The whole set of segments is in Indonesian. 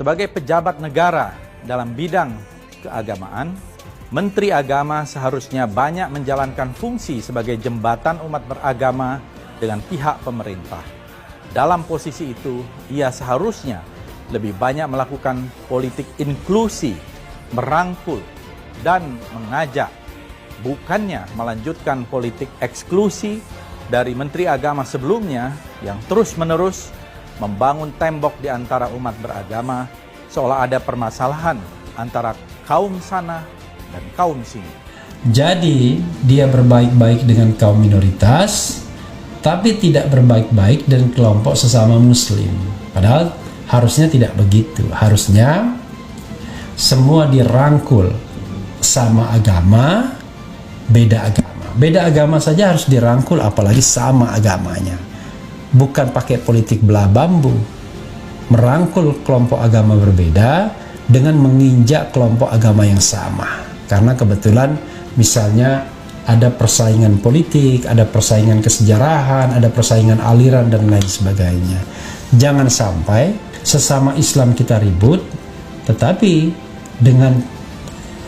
Sebagai pejabat negara dalam bidang keagamaan, Menteri Agama seharusnya banyak menjalankan fungsi sebagai jembatan umat beragama dengan pihak pemerintah. Dalam posisi itu, ia seharusnya lebih banyak melakukan politik inklusi, merangkul, dan mengajak, bukannya melanjutkan politik eksklusi dari Menteri Agama sebelumnya yang terus-menerus membangun tembok di antara umat beragama seolah ada permasalahan antara kaum sana dan kaum sini. Jadi dia berbaik-baik dengan kaum minoritas, tapi tidak berbaik-baik dengan kelompok sesama muslim. Padahal harusnya tidak begitu. Harusnya semua dirangkul, sama agama, beda agama. Beda agama saja harus dirangkul, apalagi sama agamanya. Bukan pakai politik belah bambu. Merangkul kelompok agama berbeda dengan menginjak kelompok agama yang sama. Karena kebetulan misalnya ada persaingan politik, ada persaingan kesejarahan, ada persaingan aliran dan lain sebagainya. Jangan sampai sesama Islam kita ribut, tetapi dengan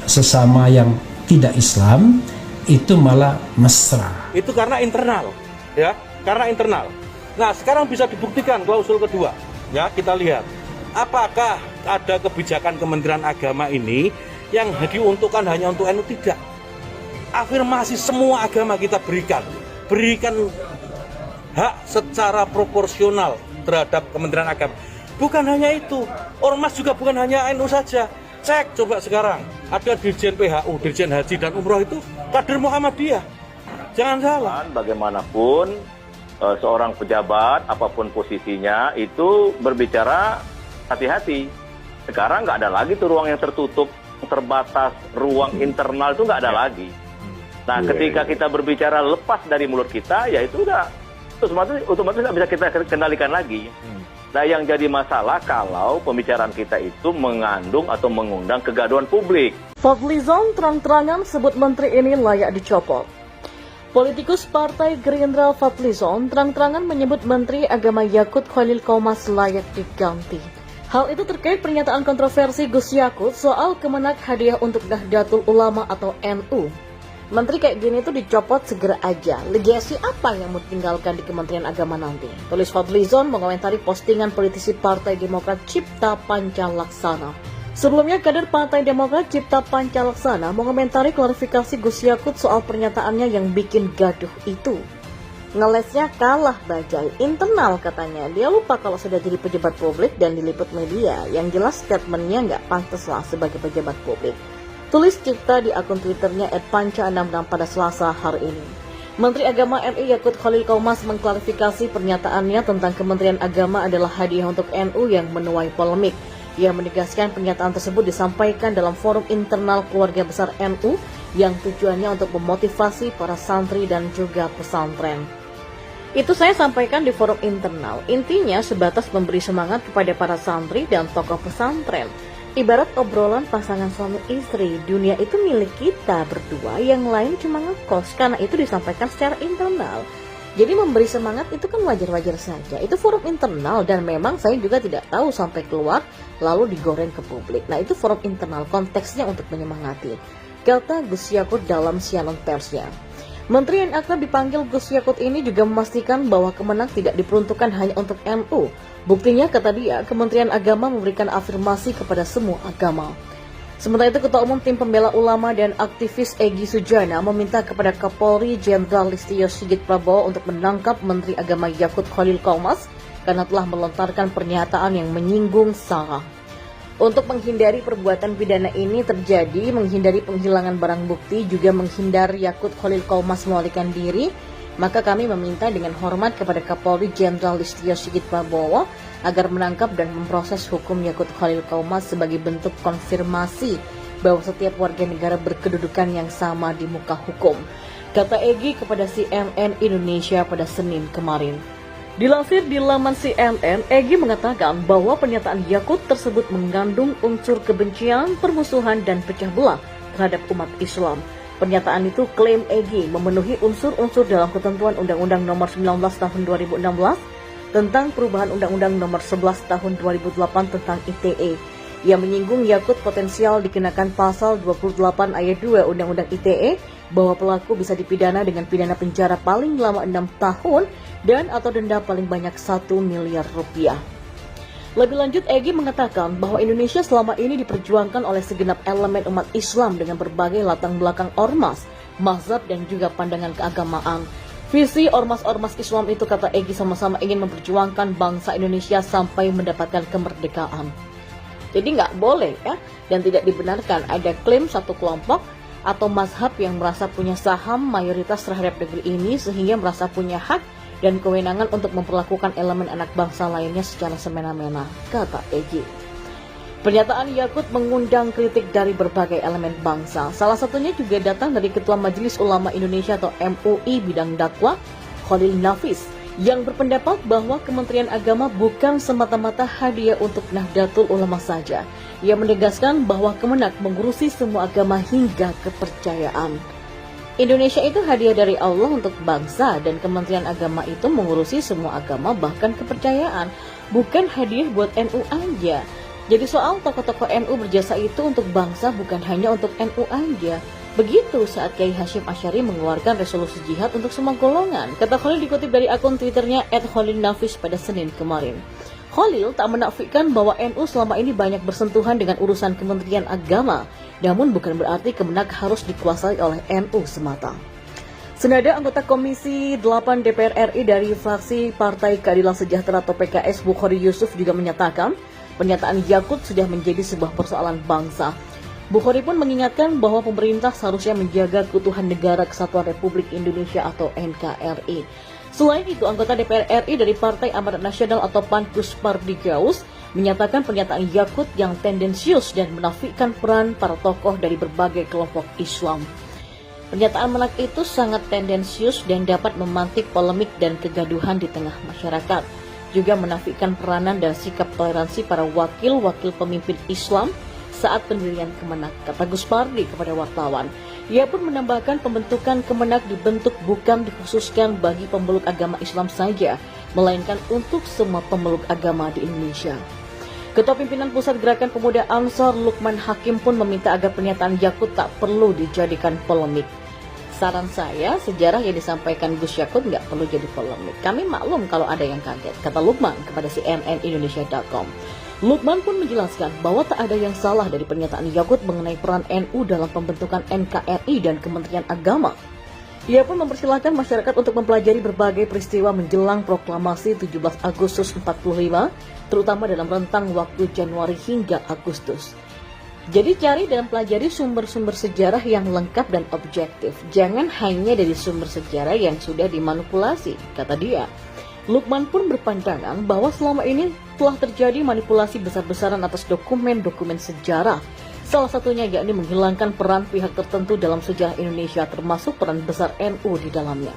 sesama yang tidak Islam itu malah mesra. Itu karena internal, ya, karena internal. Nah, sekarang bisa dibuktikan klausul kedua, ya, kita lihat. Apakah ada kebijakan Kementerian Agama ini yang diuntukkan hanya untuk NU? Tidak. Afirmasi semua agama kita berikan hak secara proporsional terhadap Kementerian Agama. Bukan hanya itu, ormas juga bukan hanya NU saja. Cek coba sekarang, ada Dirjen PHU, Dirjen Haji dan Umroh itu kader Muhammadiyah. Jangan salah. Bagaimanapun seorang pejabat, apapun posisinya, itu berbicara hati-hati. Sekarang nggak ada lagi tuh ruang yang tertutup, terbatas, ruang internal itu nggak ada lagi. Nah, ketika kita berbicara lepas dari mulut kita, ya itu udah otomatis nggak bisa kita kendalikan lagi. Nah, yang jadi masalah kalau pembicaraan kita itu mengandung atau mengundang kegaduhan publik. Fadlizon terang-terangan sebut menteri ini layak dicopot. Politikus Partai Gerindra Fadlizon terang-terangan menyebut Menteri Agama Yakut Khalil Qomas layak diganti. Hal itu terkait pernyataan kontroversi Gus Yakut soal kemenak hadiah untuk Nahdlatul Ulama atau NU. Menteri kayak gini tuh dicopot segera aja. Legasi apa yang mau ditinggalkan di Kementerian Agama nanti? Tulis Fadlizon mengomentari postingan politisi Partai Demokrat Cipta Panca Laksana. Sebelumnya, kader Partai Demokrat Cipta Panca Laksana mengomentari klarifikasi Gus Yakut soal pernyataannya yang bikin gaduh itu. Ngelesnya kalah bajai internal katanya. Dia lupa kalau sudah jadi pejabat publik dan diliput media. Yang jelas statementnya nggak pantas lah sebagai pejabat publik. Tulis Cipta di akun Twitternya @panca66 pada Selasa hari ini. Menteri Agama RI Yakut Khalil Qomas mengklarifikasi pernyataannya tentang Kementerian Agama adalah hadiah untuk NU yang menuai polemik. Ia menegaskan pernyataan tersebut disampaikan dalam forum internal keluarga besar NU yang tujuannya untuk memotivasi para santri dan juga pesantren. Itu saya sampaikan di forum internal, intinya sebatas memberi semangat kepada para santri dan tokoh pesantren. Ibarat obrolan pasangan suami istri, dunia itu milik kita berdua, yang lain cuma ngekos, karena itu disampaikan secara internal. Jadi memberi semangat itu kan wajar-wajar saja. Itu forum internal dan memang saya juga tidak tahu sampai keluar lalu digoreng ke publik. Nah, itu forum internal, konteksnya untuk menyemangati, kata Gus Yakut dalam siaran persnya. Menteri yang akan dipanggil Gus Yakut ini juga memastikan bahwa kemenang tidak diperuntukkan hanya untuk NU. Buktinya, kata dia, Kementerian Agama memberikan afirmasi kepada semua agama. Sementara itu, Ketua Umum Tim Pembela Ulama dan aktivis Egy Sujana meminta kepada Kapolri Jenderal Listio Sigit Prabowo untuk menangkap Menteri Agama Yakut Khalil Qomas karena telah melontarkan pernyataan yang menyinggung SARA. Untuk menghindari perbuatan pidana ini terjadi, menghindari penghilangan barang bukti, juga menghindari Yakut Khalil Qomas melarikan diri, maka kami meminta dengan hormat kepada Kapolri Jenderal Listio Sigit Prabowo agar menangkap dan memproses hukum Yakut Khalil Qomas sebagai bentuk konfirmasi bahwa setiap warga negara berkedudukan yang sama di muka hukum, kata Egy kepada CNN Indonesia pada Senin kemarin. Dilansir di laman CNN, Egy mengatakan bahwa pernyataan Yakut tersebut mengandung unsur kebencian, permusuhan, dan pecah belah terhadap umat Islam. Pernyataan itu, klaim Egy, memenuhi unsur-unsur dalam ketentuan Undang-Undang Nomor 19 Tahun 2016 tentang perubahan Undang-Undang Nomor 11 Tahun 2008 tentang ITE. Ia menyinggung Yakut potensial dikenakan pasal 28 ayat 2 Undang-Undang ITE bahwa pelaku bisa dipidana dengan pidana penjara paling lama 6 tahun dan atau denda paling banyak 1 miliar rupiah. Lebih lanjut, Egy mengatakan bahwa Indonesia selama ini diperjuangkan oleh segenap elemen umat Islam dengan berbagai latar belakang ormas, mazhab dan juga pandangan keagamaan. Visi ormas-ormas Islam itu, kata Egy, sama-sama ingin memperjuangkan bangsa Indonesia sampai mendapatkan kemerdekaan. Jadi nggak boleh ya, dan tidak dibenarkan ada klaim satu kelompok atau mazhab yang merasa punya saham mayoritas terhadap negeri ini sehingga merasa punya hak dan kewenangan untuk memperlakukan elemen anak bangsa lainnya secara semena-mena, kata Egy. Pernyataan Yakut mengundang kritik dari berbagai elemen bangsa. Salah satunya juga datang dari Ketua Majelis Ulama Indonesia atau MUI bidang dakwah, Khalil Nafis, yang berpendapat bahwa Kementerian Agama bukan semata-mata hadiah untuk Nahdlatul Ulama saja. Ia menegaskan bahwa Kemenak mengurusi semua agama hingga kepercayaan. Indonesia itu hadiah dari Allah untuk bangsa dan Kementerian Agama itu mengurusi semua agama bahkan kepercayaan, bukan hadiah buat NU aja. Jadi soal tokoh-tokoh NU berjasa itu untuk bangsa bukan hanya untuk NU aja. Begitu saat Kiai Hashim Asy'ari mengeluarkan resolusi jihad untuk semua golongan, kata Khalil dikutip dari akun Twitternya @khalilnafis pada Senin kemarin. Khalil tak menafikan bahwa NU selama ini banyak bersentuhan dengan urusan Kementerian Agama, namun bukan berarti Kemenak harus dikuasai oleh NU semata. Senada anggota Komisi 8 DPR RI dari fraksi Partai Keadilan Sejahtera atau PKS, Bukhari Yusuf juga menyatakan pernyataan Yakut sudah menjadi sebuah persoalan bangsa. Bukhari pun mengingatkan bahwa pemerintah seharusnya menjaga keutuhan Negara Kesatuan Republik Indonesia atau NKRI. Selain itu, anggota DPR RI dari Partai Amanat Nasional atau PAN Kuspardi Gaus menyatakan pernyataan Yakut yang tendensius dan menafikan peran para tokoh dari berbagai kelompok Islam. Pernyataan Menak itu sangat tendensius dan dapat memantik polemik dan kegaduhan di tengah masyarakat. Juga menafikan peranan dan sikap toleransi para wakil-wakil pemimpin Islam saat pendirian Kemenak, kata Guspardi kepada wartawan. Ia pun menambahkan pembentukan Kemenak dibentuk bukan dikhususkan bagi pemeluk agama Islam saja, melainkan untuk semua pemeluk agama di Indonesia. Ketua Pimpinan Pusat Gerakan Pemuda Ansor Lukman Hakim pun meminta agar pernyataan Yakut tak perlu dijadikan polemik. Saran saya, sejarah yang disampaikan Gus Yakut nggak perlu jadi polemik. Kami maklum kalau ada yang kaget, kata Lukman kepada cnnindonesia.com. Lukman pun menjelaskan bahwa tak ada yang salah dari pernyataan Yakut mengenai peran NU dalam pembentukan NKRI dan Kementerian Agama. Ia pun mempersilahkan masyarakat untuk mempelajari berbagai peristiwa menjelang proklamasi 17 Agustus 45, terutama dalam rentang waktu Januari hingga Agustus. Jadi cari dan pelajari sumber-sumber sejarah yang lengkap dan objektif. Jangan hanya dari sumber sejarah yang sudah dimanipulasi, kata dia. Lukman pun berpandangan bahwa selama ini telah terjadi manipulasi besar-besaran atas dokumen-dokumen sejarah. Salah satunya yakni menghilangkan peran pihak tertentu dalam sejarah Indonesia, termasuk peran besar NU di dalamnya.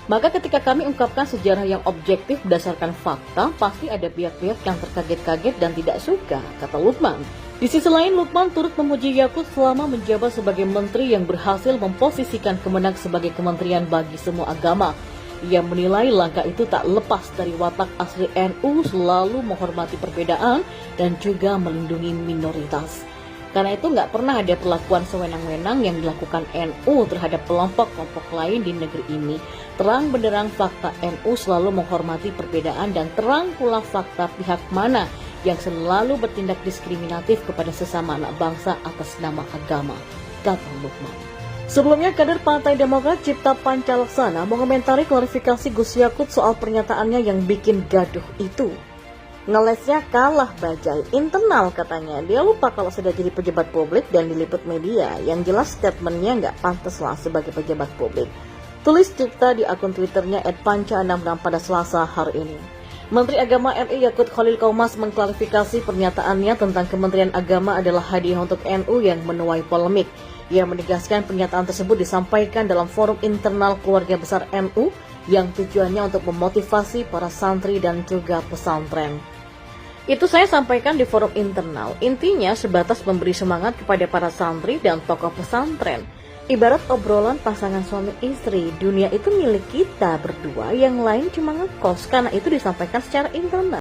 Maka ketika kami ungkapkan sejarah yang objektif berdasarkan fakta, pasti ada pihak-pihak yang terkaget-kaget dan tidak suka, kata Lukman. Di sisi lain, Lukman turut memuji Yakut selama menjabat sebagai menteri yang berhasil memposisikan Kemenak sebagai kementerian bagi semua agama. Ia menilai langkah itu tak lepas dari watak asli NU selalu menghormati perbedaan dan juga melindungi minoritas. Karena itu nggak pernah ada perlakuan sewenang-wenang yang dilakukan NU terhadap kelompok-kelompok lain di negeri ini. Terang benderang fakta NU selalu menghormati perbedaan dan terang pula fakta pihak mana yang selalu bertindak diskriminatif kepada sesama anak bangsa atas nama agama, kata Lukman. Sebelumnya, kader Partai Demokrat Cipta Pancalaksana mengomentari klarifikasi Gus Yakut soal pernyataannya yang bikin gaduh itu. Ngelesnya kalah bajai internal katanya. Dia lupa kalau sudah jadi pejabat publik dan diliput media. Yang jelas statementnya nggak pantas lah sebagai pejabat publik. Tulis Cipta di akun Twitternya @panca66 pada Selasa hari ini. Menteri Agama RI Yakut Khalil Qaumas mengklarifikasi pernyataannya tentang Kementerian Agama adalah hadiah untuk NU yang menuai polemik. Ia menegaskan pernyataan tersebut disampaikan dalam forum internal keluarga besar NU yang tujuannya untuk memotivasi para santri dan juga pesantren. Itu saya sampaikan di forum internal. Intinya sebatas memberi semangat kepada para santri dan tokoh pesantren. Ibarat obrolan pasangan suami istri, dunia itu milik kita berdua, yang lain cuma ngekos, karena itu disampaikan secara internal.